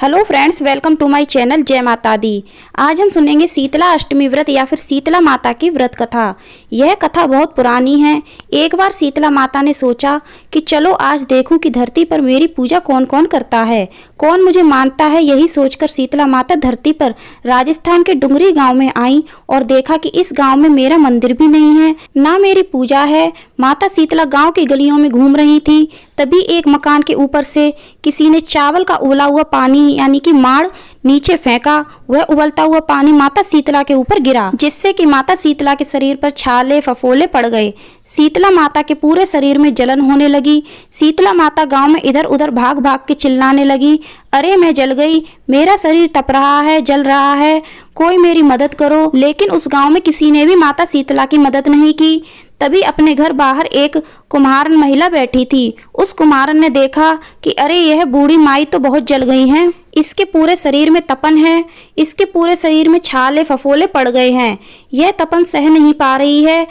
Hello friends, welcome to my channel जय माता दी। आज हम सुनेंगे शीतला अष्टमी व्रत या फिर शीतला माता की व्रत कथा। यह कथा बहुत पुरानी है। एक बार शीतला माता ने सोचा कि चलो आज देखूं कि धरती पर मेरी पूजा कौन कौन करता है, कौन मुझे मानता है। यही सोचकर शीतला माता धरती पर राजस्थान के डुंगरी गाँव में आई और देखा कि इस गाँव में मेरा मंदिर भी नहीं है, ना मेरी पूजा है। माता शीतला गाँव की गलियों में घूम रही थी, तभी एक मकान के ऊपर से किसी ने चावल का उबला हुआ पानी यानी कि माड़ नीचे फेंका। वह उबलता हुआ पानी माता शीतला के ऊपर गिरा, जिससे कि माता शीतला के शरीर पर छाले फफोले पड़ गए। शीतला माता के पूरे शरीर में जलन होने लगी। शीतला माता गांव में इधर उधर भाग भाग के चिल्लाने लगी, अरे मैं जल गई, मेरा शरीर तप रहा है, जल रहा है, कोई मेरी मदद करो। लेकिन उस गांव में किसी ने भी माता शीतला की मदद नहीं की। तभी अपने घर बाहर एक कुम्हारन महिला बैठी थी। उस कुम्हारन ने देखा कि अरे यह बूढ़ी माई तो बहुत जल गई हैं, इसके पूरे शरीर में तपन है, इसके पूरे शरीर में छाले फफोले पड़ गए हैं, यह तपन सह नहीं पा रही है।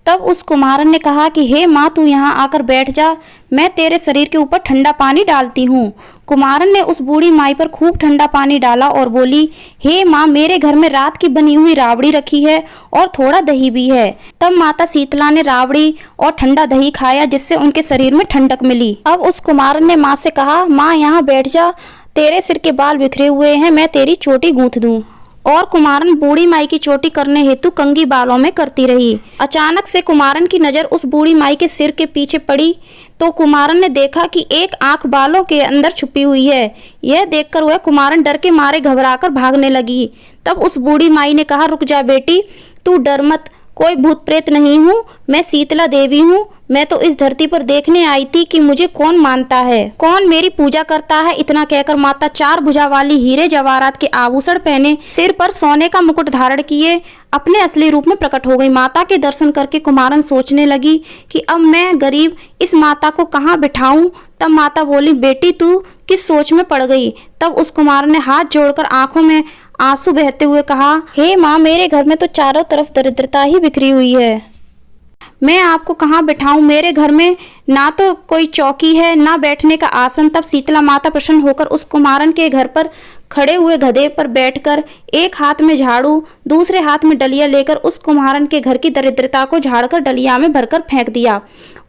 तब उस कुम्हारन ने कहा कि हे माँ, तू यहाँ आकर बैठ जा, मैं तेरे शरीर के ऊपर ठंडा पानी डालती हूँ। कुम्हारन ने उस बूढ़ी माई पर खूब ठंडा पानी डाला और बोली, हे माँ, मेरे घर में रात की बनी हुई राबड़ी रखी है और थोड़ा दही भी है। तब माता शीतला ने राबड़ी और ठंडा दही खाया, जिससे उनके शरीर में ठंडक मिली। अब उस कुम्हारन ने माँ से कहा, माँ यहाँ बैठ जा, तेरे सिर के बाल बिखरे हुए हैं, मैं तेरी चोटी गूंथ दूं। और कुम्हारन बूढ़ी माई की चोटी करने हेतु कंघी बालों में करती रही। अचानक से कुम्हारन की नजर उस बूढ़ी माई के सिर के पीछे पड़ी तो कुम्हारन ने देखा कि एक आंख बालों के अंदर छुपी हुई है। यह देखकर वह कुम्हारन डर के मारे घबराकर भागने लगी। तब उस बूढ़ी माई ने कहा, रुक जा बेटी, तू डर मत, कोई भूत प्रेत नहीं हूँ, मैं शीतला देवी हूँ। मैं तो इस धरती पर देखने आई थी कि मुझे कौन मानता है, कौन मेरी पूजा करता है। इतना कहकर माता चार भुजा वाली हीरे जवाहरात के आभूषण पहने, सिर पर सोने का मुकुट धारण किए अपने असली रूप में प्रकट हो गई। माता के दर्शन करके कुम्हारन सोचने लगी कि अब मैं गरीब इस माता को कहाँ बिठाऊं। तब माता बोली, बेटी तू किस सोच में पड़ गई। तब उस कुम्हारन ने हाथ जोड़कर आंखों में आंसू बहते हुए कहा, हे माँ, मेरे घर में तो चारों तरफ दरिद्रता ही बिखरी हुई है, मैं आपको कहाँ बिठाऊं। मेरे घर में ना तो कोई चौकी है, ना बैठने का आसन। तब शीतला माता प्रसन्न होकर उस कुम्हारन के घर पर खड़े हुए गधे पर बैठकर एक हाथ में झाड़ू, दूसरे हाथ में डलिया लेकर उस कुम्हारन के घर की दरिद्रता को झाड़कर डलिया में भरकर फेंक दिया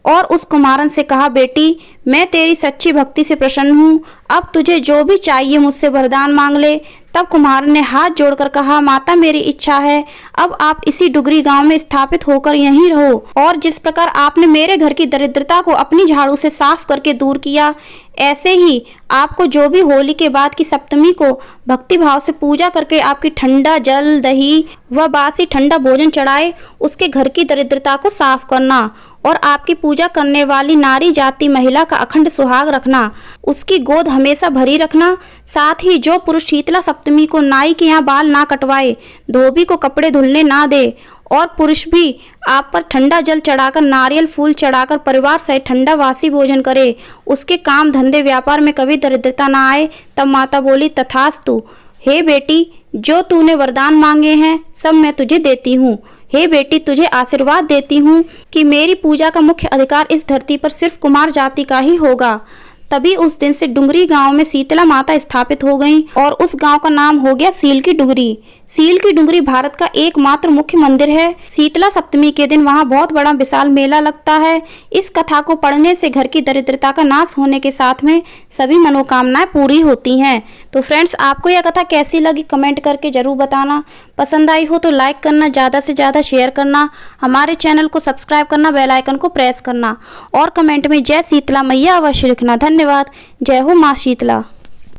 और उस कुम्हारन से कहा, बेटी, मैं तेरी सच्ची भक्ति से प्रसन्न हूँ, अब तुझे जो भी चाहिए मुझसे वरदान मांग ले। तब कुम्हारन ने हाथ जोड़कर कहा, माता, मेरी इच्छा है अब आप इसी डुगरी गांव में स्थापित होकर यहीं रहो और जिस प्रकार आपने मेरे घर की दरिद्रता को अपनी झाड़ू से साफ करके दूर किया, ऐसे ही आपको जो भी होली के बाद की सप्तमी को भक्ति भाव से पूजा करके आपकी ठंडा जल, दही व बासी ठंडा भोजन चढ़ाए, उसके घर की दरिद्रता को साफ करना और आपकी पूजा करने वाली नारी जाति महिला का अखंड सुहाग रखना, उसकी गोद हमेशा भरी रखना। साथ ही जो पुरुष शीतला सप्तमी को नाई के यहाँ बाल ना कटवाए, धोबी को कपड़े धुलने ना दे और पुरुष भी आप पर ठंडा जल चढ़ाकर, नारियल फूल चढ़ाकर परिवार सहित ठंडा वासी भोजन करे, उसके काम धंधे व्यापार में कभी दरिद्रता ना आए। तब माता बोली, तथास्तु। हे बेटी, जो तूने वरदान मांगे हैं सब मैं तुझे देती हूँ। हे बेटी, तुझे आशीर्वाद देती हूँ कि मेरी पूजा का मुख्य अधिकार इस धरती पर सिर्फ कुमार जाति का ही होगा। तभी उस दिन से डुंगरी गांव में शीतला माता स्थापित हो गईं और उस गांव का नाम हो गया सील की डुंगरी। सील की डुंगरी भारत का एकमात्र मुख्य मंदिर है। शीतला सप्तमी के दिन वहां बहुत बड़ा विशाल मेला लगता है। इस कथा को पढ़ने से घर की दरिद्रता का नाश होने के साथ में सभी मनोकामनाएं पूरी होती हैं। तो फ्रेंड्स, आपको यह कथा कैसी लगी कमेंट करके जरूर बताना। पसंद आई हो तो लाइक करना, ज़्यादा से ज़्यादा शेयर करना, हमारे चैनल को सब्सक्राइब करना, बेल आइकन को प्रेस करना और कमेंट में जय शीतला मैया अवश्य लिखना। धन्यवाद। जय हो माँ शीतला।